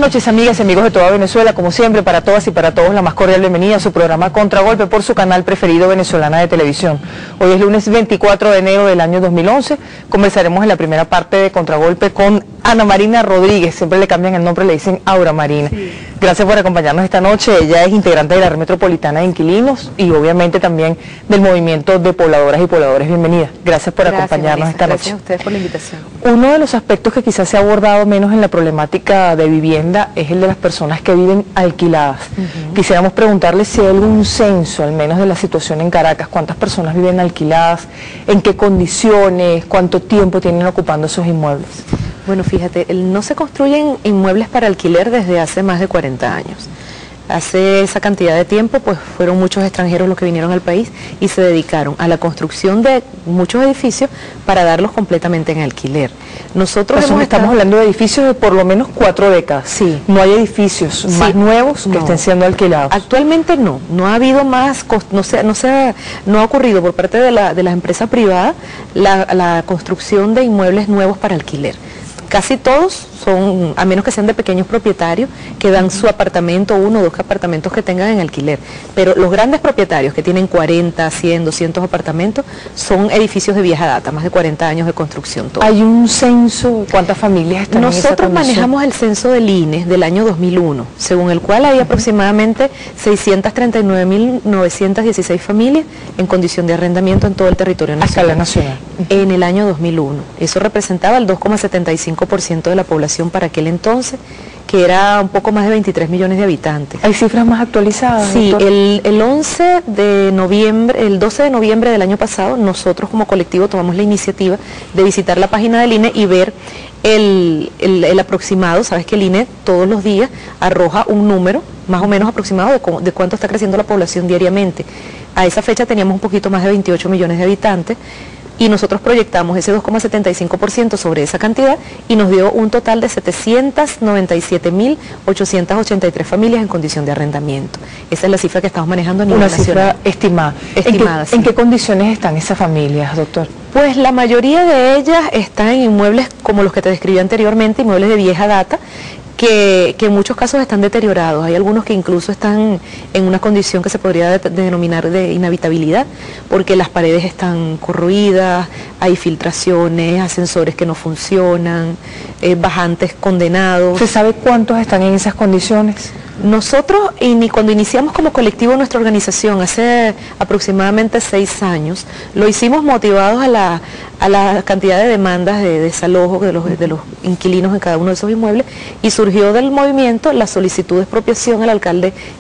noches, amigas y amigos de toda Venezuela. Como siempre, para todas y para todos, la más cordial bienvenida a su programa Contragolpe por su canal preferido Venezolana de Televisión. Hoy es lunes 24 de enero del año 2011. Conversaremos en la primera parte de Contragolpe con Ana Marina Rodríguez. Siempre le cambian el nombre, le dicen Aura Marina. Sí. Gracias por acompañarnos esta noche. Ella es integrante de la Red Metropolitana de Inquilinos y obviamente también del Movimiento de Pobladoras y Pobladores. Bienvenida. Gracias por acompañarnos esta noche. Gracias a ustedes por la invitación. Uno de los aspectos que quizás se ha abordado menos en la problemática de vivienda es el de las personas que viven alquiladas. Quisiéramos preguntarle si hay algún censo, al menos de la situación en Caracas, cuántas personas viven alquiladas, en qué condiciones, cuánto tiempo tienen ocupando esos inmuebles. Bueno, fíjate, no se construyen inmuebles para alquiler desde hace más de 40 años. Hace esa cantidad de tiempo, pues fueron muchos extranjeros los que vinieron al país y se dedicaron a la construcción de muchos edificios para darlos completamente en alquiler. Nosotros estamos hablando de edificios de por lo menos 4 décadas. Sí. No hay edificios más nuevos que estén siendo alquilados. Actualmente no ha habido más, no ha ocurrido por parte de las empresas privadas la construcción de inmuebles nuevos para alquiler. Casi todos son, a menos que sean de pequeños propietarios, que dan su apartamento, 1 o 2 apartamentos que tengan en alquiler. Pero los grandes propietarios que tienen 40, 100, 200 apartamentos, son edificios de vieja data, más de 40 años de construcción. Todo. ¿Hay un censo? ¿Cuántas familias están en esa Nosotros manejamos el censo del INE del año 2001, según el cual hay aproximadamente 639.916 familias en condición de arrendamiento en todo el territorio nacional. A escala nacional. En el año 2001. Eso representaba el 2,75% de la población para aquel entonces, que era un poco más de 23 millones de habitantes. ¿Hay cifras más actualizadas? Sí, el 12 de noviembre del año pasado, nosotros como colectivo tomamos la iniciativa de visitar la página del INE y ver el aproximado. Sabes que el INE todos los días arroja un número más o menos aproximado de cuánto está creciendo la población diariamente. A esa fecha teníamos un poquito más de 28 millones de habitantes. Y nosotros proyectamos ese 2,75% sobre esa cantidad y nos dio un total de 797.883 familias en condición de arrendamiento. Esa es la cifra que estamos manejando a nivel nacional. Una cifra estimada. Sí. ¿En qué condiciones están esas familias, doctor? Pues la mayoría de ellas están en inmuebles como los que te describí anteriormente, inmuebles de vieja data, que en muchos casos están deteriorados. Hay algunos que incluso están en una condición que se podría denominar de inhabitabilidad, porque las paredes están corroídas, hay filtraciones, ascensores que no funcionan, bajantes condenados. ¿Se sabe cuántos están en esas condiciones? Nosotros, cuando iniciamos como colectivo nuestra organización hace aproximadamente 6 años, lo hicimos motivados a la cantidad de demandas de desalojo de los inquilinos en cada uno de esos inmuebles, y surgió del movimiento la solicitud de expropiación al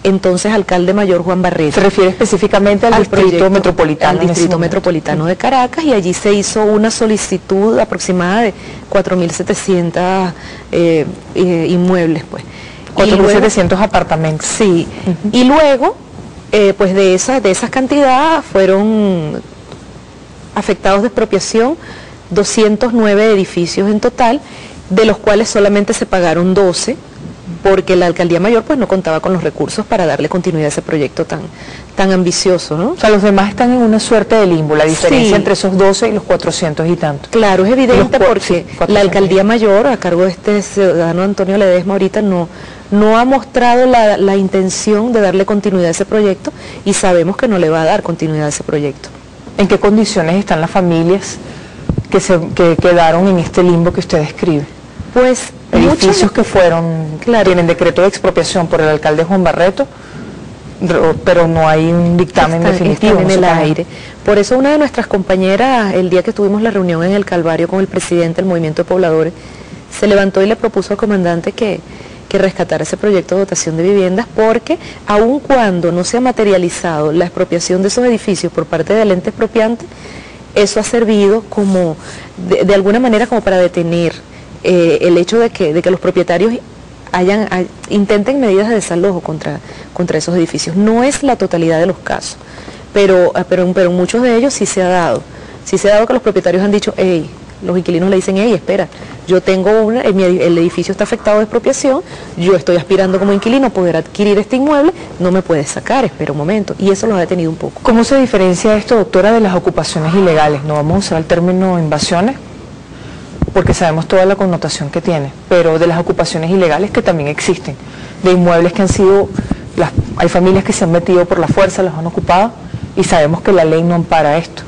entonces alcalde mayor Juan Barreto. Se refiere específicamente al distrito metropolitano. Al distrito metropolitano de Caracas, y allí se hizo una solicitud aproximada de 4.700 inmuebles, pues. 4.700 apartamentos. Sí, y luego, pues de esas cantidades fueron afectados de expropiación 209 edificios en total, de los cuales solamente se pagaron 12, porque la alcaldía mayor pues no contaba con los recursos para darle continuidad a ese proyecto tan ambicioso, ¿no? O sea, los demás están en una suerte de limbo, la diferencia entre esos 12 y los 400 y tantos. Claro, es evidente porque la alcaldía mayor, a cargo de este ciudadano Antonio Ledesma ahorita, no ha mostrado la intención de darle continuidad a ese proyecto, y sabemos que no le va a dar continuidad a ese proyecto. ¿En qué condiciones están las familias que quedaron en este limbo que usted describe? Pues edificios que tienen decreto de expropiación por el alcalde Juan Barreto, pero no hay un dictamen definitivo en el aire. Por eso una de nuestras compañeras, el día que tuvimos la reunión en el Calvario con el presidente del Movimiento de Pobladores, se levantó y le propuso al comandante que rescatara ese proyecto de dotación de viviendas, porque aun cuando no se ha materializado la expropiación de esos edificios por parte del ente expropiante, eso ha servido como, de alguna manera, como para detener el hecho de que los propietarios intenten medidas de desalojo contra esos edificios. No es la totalidad de los casos, pero en muchos de ellos sí se ha dado. Sí se ha dado que los propietarios han dicho, hey, los inquilinos le dicen, hey, espera, yo tengo el edificio está afectado de expropiación, yo estoy aspirando como inquilino a poder adquirir este inmueble, no me puedes sacar, espera un momento, y eso los ha detenido un poco. ¿Cómo se diferencia esto, doctora, de las ocupaciones ilegales? ¿No vamos a usar el término invasiones? porque sabemos toda la connotación que tiene, pero de las ocupaciones ilegales que también existen, de inmuebles que han sido, hay familias que se han metido por la fuerza, los han ocupado, y sabemos que la ley no ampara esto.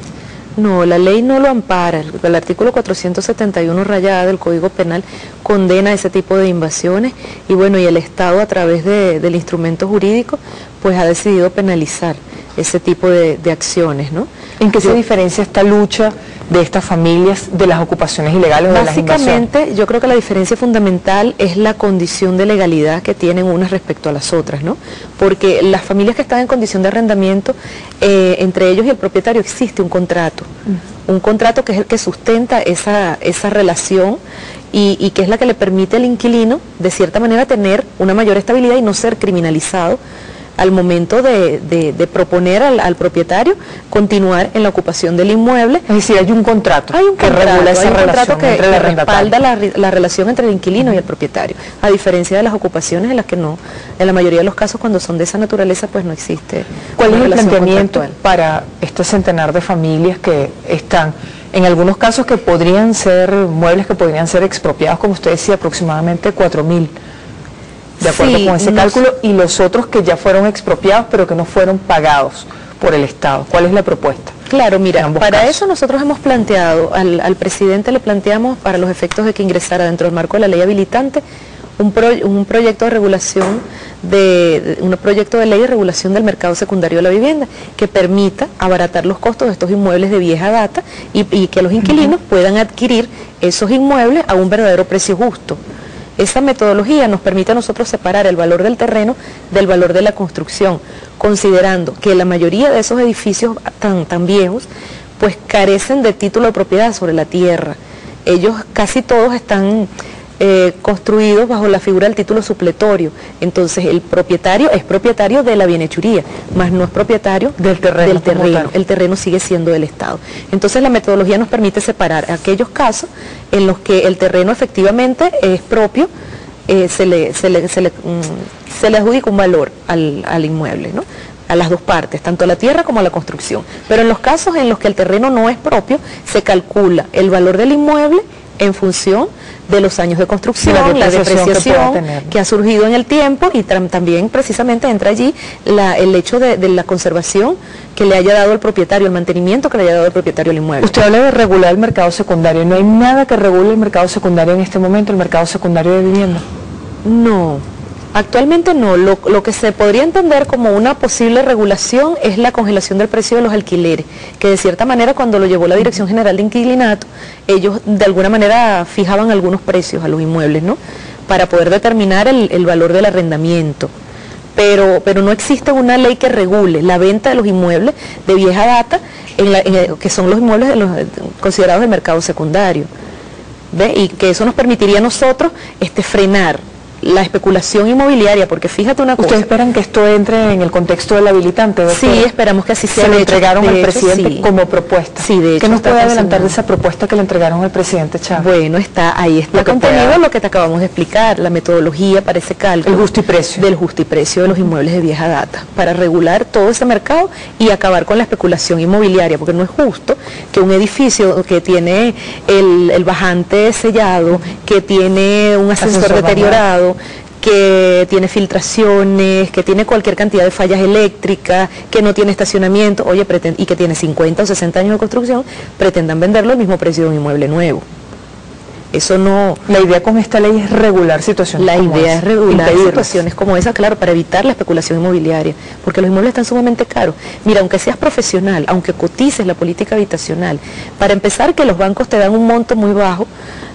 No, la ley no lo ampara. El artículo 471 rayada del Código Penal condena ese tipo de invasiones y bueno, y el Estado a través del instrumento jurídico pues ha decidido penalizar ese tipo de acciones, ¿no? ¿En qué se diferencia esta lucha de estas familias de las ocupaciones ilegales o de las invasiones? Básicamente, yo creo que la diferencia fundamental es la condición de legalidad que tienen unas respecto a las otras, ¿no? Porque las familias que están en condición de arrendamiento, entre ellos y el propietario existe un contrato que es el que sustenta esa relación y que es la que le permite al inquilino, de cierta manera, tener una mayor estabilidad y no ser criminalizado al momento de proponer al propietario continuar en la ocupación del inmueble. Es decir, hay un contrato que regula esa relación entre el arrendatario. Respalda la relación entre el inquilino y el propietario, a diferencia de las ocupaciones en las que no, en la mayoría de los casos cuando son de esa naturaleza pues no existe. ¿Cuál es el planteamiento para este centenar de familias que están, en algunos casos que podrían ser muebles que podrían ser expropiados, como usted decía, aproximadamente 4.000? De acuerdo con ese cálculo, y los otros que ya fueron expropiados pero que no fueron pagados por el Estado. ¿Cuál es la propuesta? Claro, mira, para eso nosotros hemos planteado, al presidente le planteamos para los efectos de que ingresara dentro del marco de la ley habilitante un proyecto de regulación, un proyecto de ley de regulación del mercado secundario de la vivienda que permita abaratar los costos de estos inmuebles de vieja data y que los inquilinos puedan adquirir esos inmuebles a un verdadero precio justo. Esa metodología nos permite a nosotros separar el valor del terreno del valor de la construcción, considerando que la mayoría de esos edificios tan viejos pues carecen de título de propiedad sobre la tierra. Ellos casi todos están construidos bajo la figura del título supletorio. Entonces el propietario es propietario de la bienhechuría, mas no es propietario del terreno. El terreno sigue siendo del Estado. Entonces la metodología nos permite separar aquellos casos en los que el terreno efectivamente es propio, se le adjudica un valor al inmueble, ¿no? A las dos partes, tanto a la tierra como a la construcción. Pero en los casos en los que el terreno no es propio, se calcula el valor del inmueble en función de los años de construcción, la depreciación que ha surgido en el tiempo y también precisamente entra allí el hecho de la conservación que le haya dado el propietario, el mantenimiento que le haya dado el propietario al inmueble. Usted habla de regular el mercado secundario. ¿No hay nada que regule el mercado secundario en este momento, el mercado secundario de vivienda? No. Actualmente no, lo que se podría entender como una posible regulación es la congelación del precio de los alquileres, que de cierta manera cuando lo llevó la Dirección General de Inquilinato, ellos de alguna manera fijaban algunos precios a los inmuebles, ¿no? Para poder determinar el valor del arrendamiento. Pero no existe una ley que regule la venta de los inmuebles de vieja data, que son los inmuebles considerados del mercado secundario. ¿Ve? Y que eso nos permitiría a nosotros frenar la especulación inmobiliaria, porque fíjate una cosa. ¿Ustedes esperan que esto entre en el contexto del habilitante, doctora? Sí, esperamos que así sea. Se le entregaron al presidente como propuesta. Sí, de hecho. ¿Qué nos puede adelantar de esa propuesta que le entregaron al presidente Chávez? Bueno, ahí está contenido lo que te acabamos de explicar, la metodología para ese cálculo. El justiprecio. Del justiprecio de los inmuebles de vieja data, para regular todo ese mercado y acabar con la especulación inmobiliaria, porque no es justo que un edificio que tiene el bajante sellado, que tiene un ascensor deteriorado, que tiene filtraciones, que tiene cualquier cantidad de fallas eléctricas, que no tiene estacionamiento, y que tiene 50 o 60 años de construcción, pretendan venderlo al mismo precio de un inmueble nuevo. Eso no... La idea con esta ley es regular situaciones como esa. La idea es regular situaciones como esa, claro, para evitar la especulación inmobiliaria, porque los inmuebles están sumamente caros. Mira, aunque seas profesional, aunque cotices la política habitacional, para empezar que los bancos te dan un monto muy bajo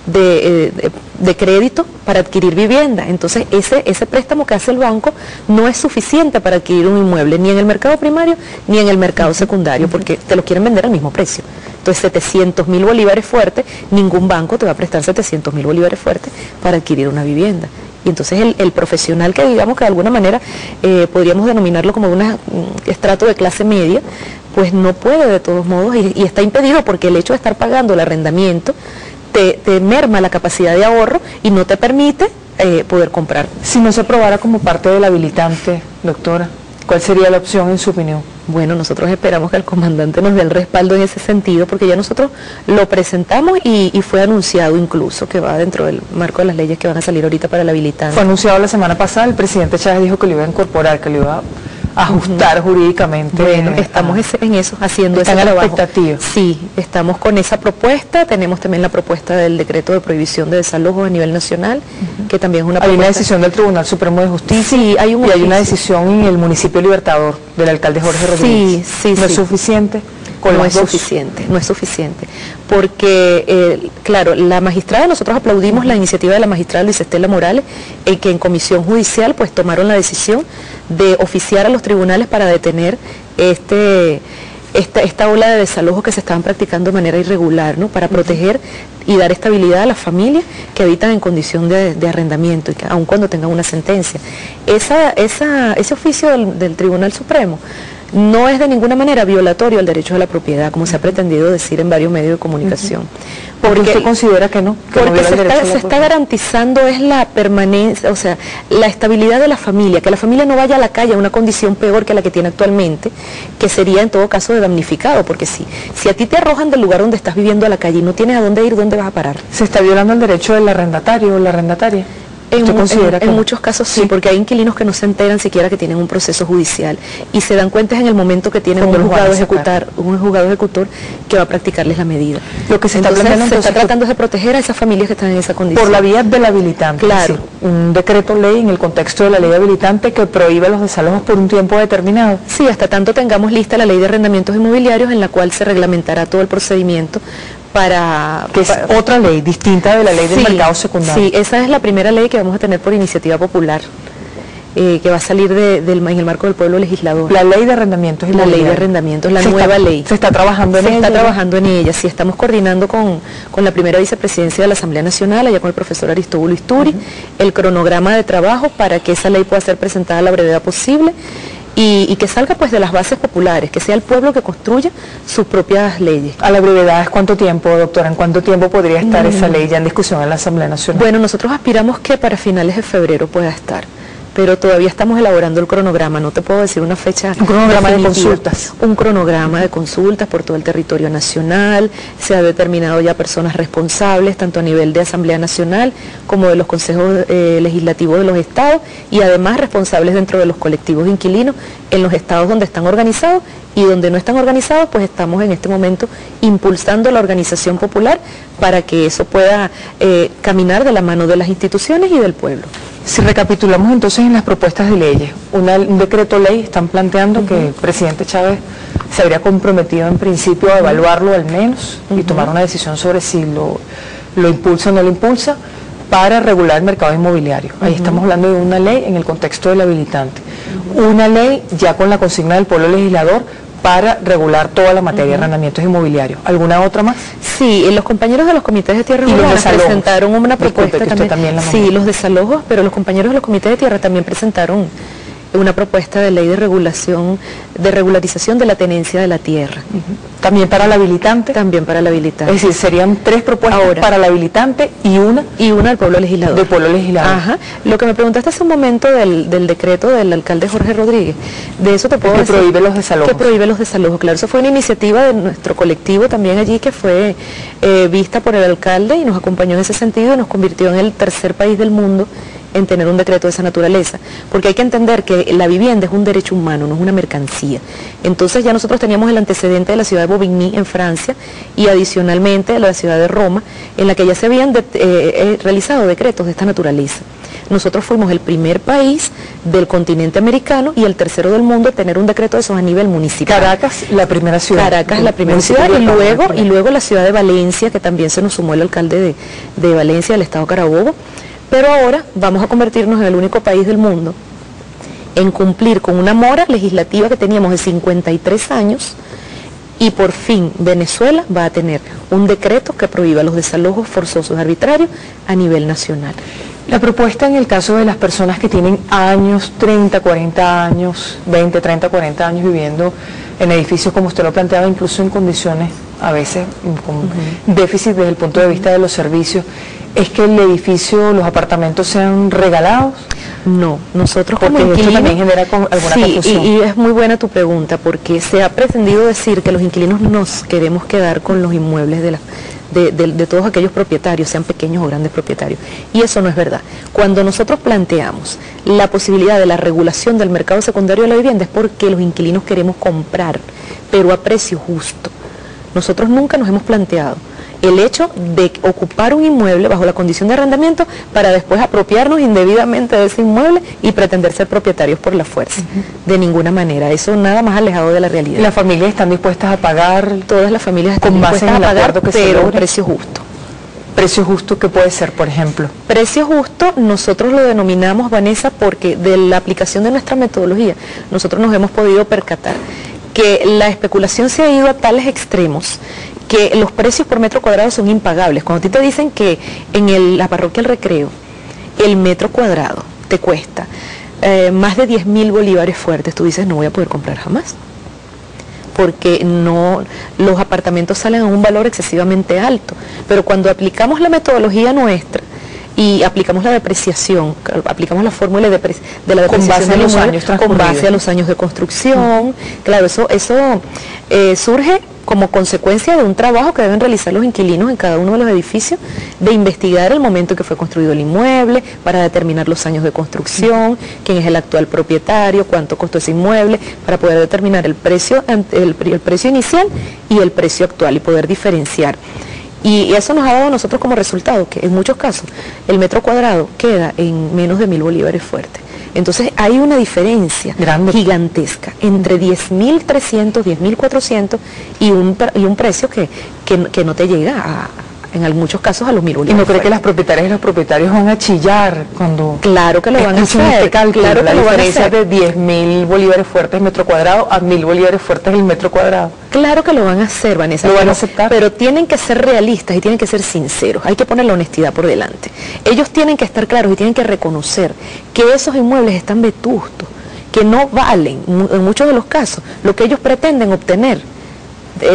de crédito para adquirir vivienda. Entonces ese préstamo que hace el banco no es suficiente para adquirir un inmueble, ni en el mercado primario ni en el mercado secundario, porque te lo quieren vender al mismo precio. Entonces 700.000 bolívares fuertes, ningún banco te va a prestar 700.000 bolívares fuertes para adquirir una vivienda. Y entonces el profesional que digamos que de alguna manera podríamos denominarlo como un estrato de clase media, pues no puede de todos modos y está impedido porque el hecho de estar pagando el arrendamiento te merma la capacidad de ahorro y no te permite poder comprar. Si no se aprobara como parte del habilitante, doctora, ¿cuál sería la opción en su opinión? Bueno, nosotros esperamos que el comandante nos dé el respaldo en ese sentido, porque ya nosotros lo presentamos y fue anunciado incluso que va dentro del marco de las leyes que van a salir ahorita para el habilitante. Fue anunciado la semana pasada, el presidente Chávez dijo que lo iba a incorporar, que lo iba a ajustar jurídicamente. Bueno, estamos en eso, haciendo ese trabajo. Expectativa. Sí, estamos con esa propuesta, tenemos también la propuesta del decreto de prohibición de desalojos a nivel nacional, que también es una propuesta. Hay una decisión del Tribunal Supremo de Justicia, sí, hay una decisión en el municipio Libertador del alcalde Jorge Rodríguez. Sí, ¿No es suficiente? No es suficiente, porque, claro, la magistrada, nosotros aplaudimos la iniciativa de la magistrada Luisa Estela Morales, que en comisión judicial pues tomaron la decisión de oficiar a los tribunales para detener esta ola de desalojos que se estaban practicando de manera irregular, ¿no? Para proteger y dar estabilidad a las familias que habitan en condición de arrendamiento, y que, aun cuando tengan una sentencia. Ese oficio del Tribunal Supremo no es de ninguna manera violatorio al derecho a la propiedad, como se ha pretendido decir en varios medios de comunicación. Porque usted considera que no, porque se está garantizando es la permanencia, o sea, la estabilidad de la familia, que la familia no vaya a la calle a una condición peor que la que tiene actualmente, que sería en todo caso de damnificado, porque si a ti te arrojan del lugar donde estás viviendo a la calle y no tienes a dónde ir, ¿dónde vas a parar? ¿Se está violando el derecho del arrendatario o la arrendataria? En muchos casos sí, porque hay inquilinos que no se enteran siquiera que tienen un proceso judicial y se dan cuenta en el momento que tienen un juzgado ejecutor que va a practicarles la medida. Lo que se está tratando es de proteger a esas familias que están en esa condición. Por la vía del habilitante. Claro. Es decir, un decreto ley en el contexto de la ley habilitante que prohíbe los desalojos por un tiempo determinado. Sí, hasta tanto tengamos lista la ley de arrendamientos inmobiliarios en la cual se reglamentará todo el procedimiento que es otra ley distinta de la ley del mercado secundario. Sí, esa es la primera ley que vamos a tener por iniciativa popular, que va a salir en el marco del pueblo legislador. La ley de arrendamientos y la ley de arrendamientos, la nueva ley. Se está trabajando en ella. Se está trabajando en ella, sí, estamos coordinando con la primera vicepresidencia de la Asamblea Nacional, allá con el profesor Aristóbulo Isturi, el cronograma de trabajo para que esa ley pueda ser presentada a la brevedad posible. Y que salga pues de las bases populares, que sea el pueblo que construya sus propias leyes. A la brevedad, ¿es cuánto tiempo, doctora? ¿En cuánto tiempo podría estar esa ley ya en discusión en la Asamblea Nacional? Bueno, nosotros aspiramos que para finales de febrero pueda estar, pero todavía estamos elaborando el cronograma, no te puedo decir una fecha. Un cronograma de consultas. Un cronograma de consultas por todo el territorio nacional, se ha determinado ya personas responsables, tanto a nivel de Asamblea Nacional como de los consejos legislativos de los estados, y además responsables dentro de los colectivos de inquilinos en los estados donde están organizados, y donde no están organizados, pues estamos en este momento impulsando la organización popular para que eso pueda caminar de la mano de las instituciones y del pueblo. Si recapitulamos entonces en las propuestas de leyes, un decreto ley están planteando que el presidente Chávez se habría comprometido en principio a evaluarlo al menos y tomar una decisión sobre si lo impulsa o no lo impulsa para regular el mercado inmobiliario. Ahí estamos hablando de una ley en el contexto del habilitante. Una ley ya con la consigna del pueblo legislador para regular toda la materia de arrendamientos inmobiliarios. ¿Alguna otra más? Sí, los compañeros de los comités de tierra presentaron una propuesta también. Sí, los desalojos, pero los compañeros de los comités de tierra también presentaron una propuesta de ley de regularización de la tenencia de la tierra. ¿También para el habilitante? También para el habilitante. Es decir, serían 3 propuestas ahora para el habilitante y una del pueblo legislador. Del pueblo legislador. Ajá. Lo que me preguntaste hace un momento del decreto del alcalde Jorge Rodríguez, de eso te puedo decir. Que prohíbe los desalojos. Que prohíbe los desalojos, claro. Eso fue una iniciativa de nuestro colectivo también allí, que fue vista por el alcalde y nos acompañó en ese sentido y nos convirtió en el tercer país del mundo en tener un decreto de esa naturaleza, porque hay que entender que la vivienda es un derecho humano, no es una mercancía. Entonces ya nosotros teníamos el antecedente de la ciudad de Bobigny en Francia y adicionalmente de la ciudad de Roma, en la que ya se habían realizado decretos de esta naturaleza. Nosotros fuimos el primer país del continente americano y el tercero del mundo en tener un decreto de esos a nivel municipal. Caracas, la primera ciudad. Caracas, la primera ciudad, y luego la ciudad de Valencia, que también se nos sumó el alcalde de Valencia, del estado Carabobo. Pero ahora vamos a convertirnos en el único país del mundo en cumplir con una mora legislativa que teníamos de 53 años, y por fin Venezuela va a tener un decreto que prohíba los desalojos forzosos arbitrarios a nivel nacional. La propuesta en el caso de las personas que tienen años, 30, 40 años, 20, 30, 40 años viviendo en edificios, como usted lo planteaba, incluso en condiciones a veces con déficit desde el punto de vista de los servicios, ¿Es que el edificio, los apartamentos sean regalados? No, nosotros como porque inquilinos... esto también genera alguna confusión. Y es muy buena tu pregunta, porque se ha pretendido decir que los inquilinos nos queremos quedar con los inmuebles de todos aquellos propietarios, sean pequeños o grandes propietarios. Y eso no es verdad. Cuando nosotros planteamos la posibilidad de la regulación del mercado secundario de la vivienda es porque los inquilinos queremos comprar, pero a precio justo. Nosotros nunca nos hemos planteado el hecho de ocupar un inmueble bajo la condición de arrendamiento para después apropiarnos indebidamente de ese inmueble y pretender ser propietarios por la fuerza. De ninguna manera, eso nada más alejado de la realidad. ¿Las familias están dispuestas a pagar? Todas las familias están dispuestas a pagar, pero un precio justo. ¿Precio justo qué puede ser, por ejemplo? Precio justo nosotros lo denominamos, Vanessa, porque de la aplicación de nuestra metodología nosotros nos hemos podido percatar que la especulación se ha ido a tales extremos que los precios por metro cuadrado son impagables. Cuando a ti te dicen que en la parroquia El Recreo el metro cuadrado te cuesta más de 10.000 bolívares fuertes, tú dices no voy a poder comprar jamás, porque no, los apartamentos salen a un valor excesivamente alto. Pero cuando aplicamos la metodología nuestra y aplicamos la depreciación, aplicamos la fórmula de la depreciación con base a los años de construcción, claro, eso surge como consecuencia de un trabajo que deben realizar los inquilinos en cada uno de los edificios, de investigar el momento en que fue construido el inmueble, para determinar los años de construcción, quién es el actual propietario, cuánto costó ese inmueble, para poder determinar el precio inicial y el precio actual y poder diferenciar. Y eso nos ha dado a nosotros como resultado que en muchos casos el metro cuadrado queda en menos de 1.000 bolívares fuertes. Entonces hay una diferencia gigantesca entre 10.300, 10.400 y un precio que no te llega en muchos casos a los 1.000 bolívares. ¿Y no cree que las propietarias y los propietarios van a chillar cuando... Claro que lo van a hacer, este cálculo, claro que la lo van a diferencia hacer. de 10.000 bolívares fuertes metro cuadrado a 1.000 bolívares fuertes el metro cuadrado? Claro que lo van a hacer, Vanessa. ¿Lo van a aceptar? Pero tienen que ser realistas y tienen que ser sinceros. Hay que poner la honestidad por delante. Ellos tienen que estar claros y tienen que reconocer que esos inmuebles están vetustos, que no valen, en muchos de los casos, lo que ellos pretenden obtener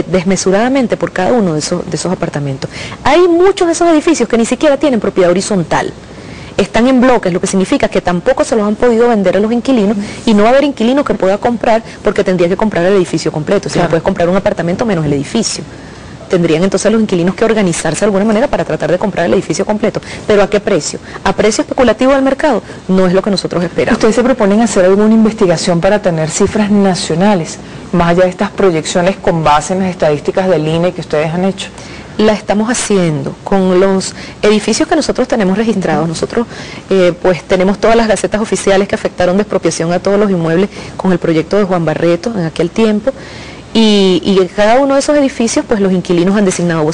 desmesuradamente por cada uno de esos apartamentos. Hay muchos de esos edificios que ni siquiera tienen propiedad horizontal. Están en bloques, lo que significa que tampoco se los han podido vender a los inquilinos y no va a haber inquilino que pueda comprar porque tendría que comprar el edificio completo. Si no puedes comprar un apartamento menos el edificio. Tendrían entonces los inquilinos que organizarse de alguna manera para tratar de comprar el edificio completo. ¿Pero a qué precio? ¿A precio especulativo del mercado? No es lo que nosotros esperamos. ¿Ustedes se proponen hacer alguna investigación para tener cifras nacionales, más allá de estas proyecciones con base en las estadísticas del INE que ustedes han hecho? La estamos haciendo con los edificios que nosotros tenemos registrados. Nosotros pues tenemos todas las gacetas oficiales que afectaron de expropiación a todos los inmuebles con el proyecto de Juan Barreto en aquel tiempo. Y en cada uno de esos edificios, pues los inquilinos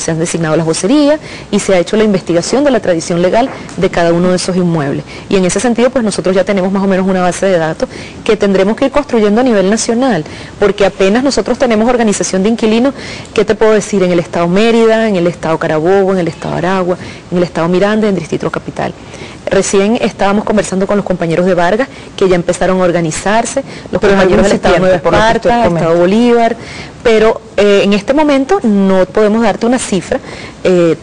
se han designado las vocerías y se ha hecho la investigación de la tradición legal de cada uno de esos inmuebles. Y en ese sentido, pues nosotros ya tenemos más o menos una base de datos que tendremos que ir construyendo a nivel nacional, porque apenas nosotros tenemos organización de inquilinos, ¿qué te puedo decir? En el estado Mérida, en el estado Carabobo, en el estado Aragua, en el estado Miranda, en el Distrito Capital. Recién estábamos conversando con los compañeros de Vargas, que ya empezaron a organizarse, los compañeros del estado Nueva Esparta, estado Bolívar, pero en este momento no podemos darte una cifra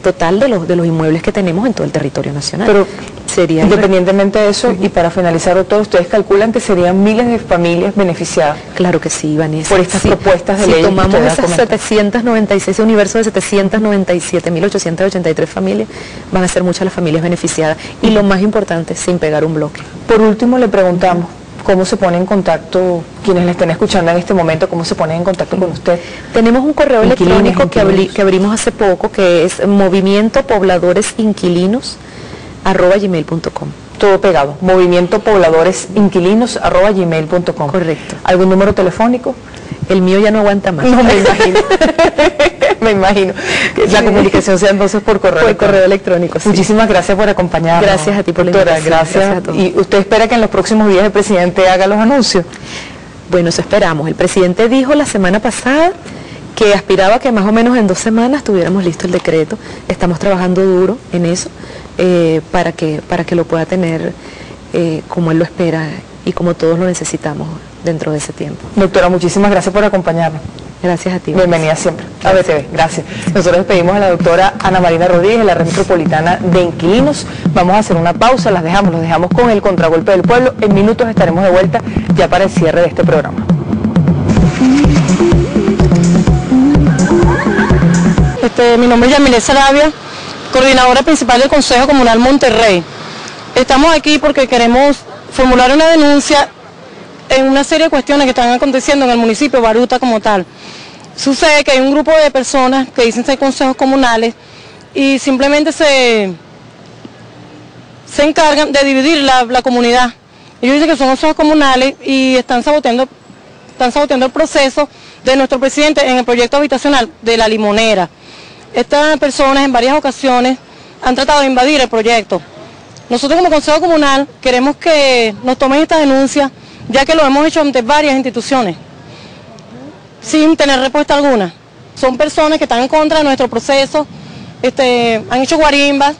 total de los inmuebles que tenemos en todo el territorio nacional. Pero sería independientemente de eso, y para finalizar todo, ¿ustedes calculan que serían miles de familias beneficiadas? Claro que sí, Vanessa. Por estas propuestas de ley. Si tomamos esas 796, ese universo de 797.883 familias, van a ser muchas las familias beneficiadas. Y lo más importante, sin pegar un bloque. Por último, le preguntamos, ¿cómo se pone en contacto, quienes le estén escuchando en este momento, cómo se ponen en contacto con usted? Tenemos un correo electrónico que abrimos hace poco, que es movimientopobladoresinquilinos@gmail.com. Todo pegado, movimientopobladoresinquilinos@gmail.com. Correcto. ¿Algún número telefónico? El mío ya no aguanta más. No, me imagino. Me imagino que la comunicación sea entonces por correo electrónico. Correo electrónico, sí. Muchísimas gracias por acompañarnos. Gracias a ti por la doctora, invitación. gracias a todos. ¿Y usted espera que en los próximos días el presidente haga los anuncios? Bueno, eso esperamos. El presidente dijo la semana pasada que aspiraba a que más o menos en 2 semanas tuviéramos listo el decreto. Estamos trabajando duro en eso para que lo pueda tener como él lo espera y como todos lo necesitamos dentro de ese tiempo. Doctora, muchísimas gracias por acompañarnos. Gracias a ti. Bienvenida siempre a BTV, gracias. Nosotros despedimos a la doctora Ana Marina Rodríguez de la Red Metropolitana de Inquilinos. Vamos a hacer una pausa, los dejamos con el Contragolpe del Pueblo. En minutos estaremos de vuelta ya para el cierre de este programa. Mi nombre es Yamile Sarabia, coordinadora principal del Consejo Comunal Monterrey. Estamos aquí porque queremos formular una denuncia en una serie de cuestiones que están aconteciendo en el municipio de Baruta como tal. Sucede que hay un grupo de personas que dicen ser consejos comunales y simplemente se encargan de dividir la comunidad. Ellos dicen que son consejos comunales y están saboteando el proceso de nuestro presidente en el proyecto habitacional de La Limonera. Estas personas en varias ocasiones han tratado de invadir el proyecto. Nosotros como Consejo Comunal queremos que nos tomen esta denuncia, ya que lo hemos hecho ante varias instituciones, sin tener respuesta alguna. Son personas que están en contra de nuestro proceso, han hecho guarimbas,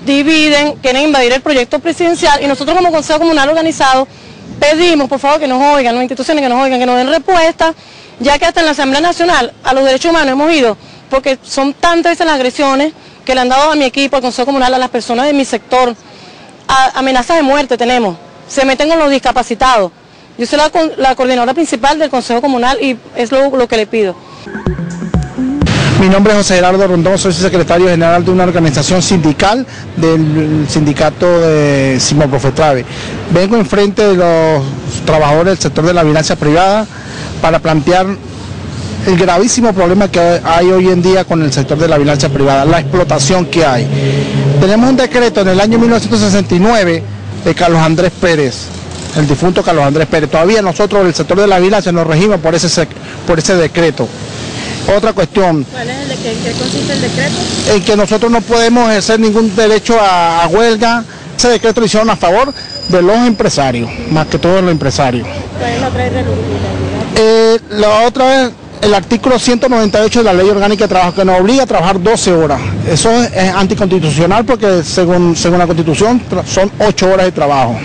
dividen, quieren invadir el proyecto presidencial y nosotros como Consejo Comunal organizado pedimos por favor que nos oigan, las instituciones que nos oigan, que nos den respuesta, ya que hasta en la Asamblea Nacional a los derechos humanos hemos ido, porque son tantas las agresiones que le han dado a mi equipo, al Consejo Comunal, a las personas de mi sector, amenazas de muerte tenemos, se meten con los discapacitados. Yo soy la coordinadora principal del Consejo Comunal y es lo que le pido. Mi nombre es José Gerardo Rondón, soy secretario general de una organización sindical del sindicato de Simoprofetrave. Vengo enfrente de los trabajadores del sector de la vigilancia privada para plantear el gravísimo problema que hay hoy en día con el sector de la vigilancia privada, la explotación que hay. Tenemos un decreto en el año 1969 de Carlos Andrés Pérez, el difunto Carlos Andrés Pérez. Todavía nosotros, el sector de la vigilancia, nos regimos por ese decreto. Otra cuestión. ¿Cuál es ¿qué consiste el decreto? En que nosotros no podemos ejercer ningún derecho a huelga. Ese decreto lo hicieron a favor de los empresarios, más que todos los empresarios. ¿Cuál es la otra irregularidad? La otra es el artículo 198 de la Ley Orgánica de Trabajo, que nos obliga a trabajar 12 horas. Eso es anticonstitucional porque según la Constitución son 8 horas de trabajo.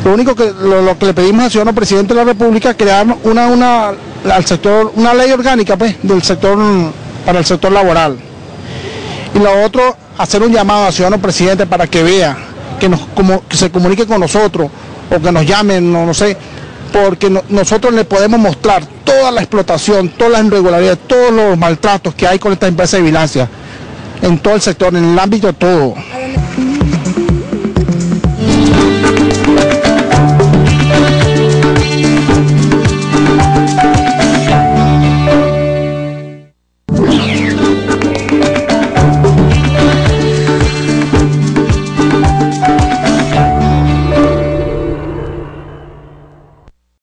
Lo único que lo que le pedimos al señor presidente de la República es crear una ley orgánica pues, para el sector laboral. Y lo otro, hacer un llamado al ciudadano presidente para que vea, que se comunique con nosotros, o que nos llamen, no sé, porque nosotros le podemos mostrar toda la explotación, todas las irregularidades, todos los maltratos que hay con esta empresa de vigilancia, en todo el sector, en el ámbito de todo.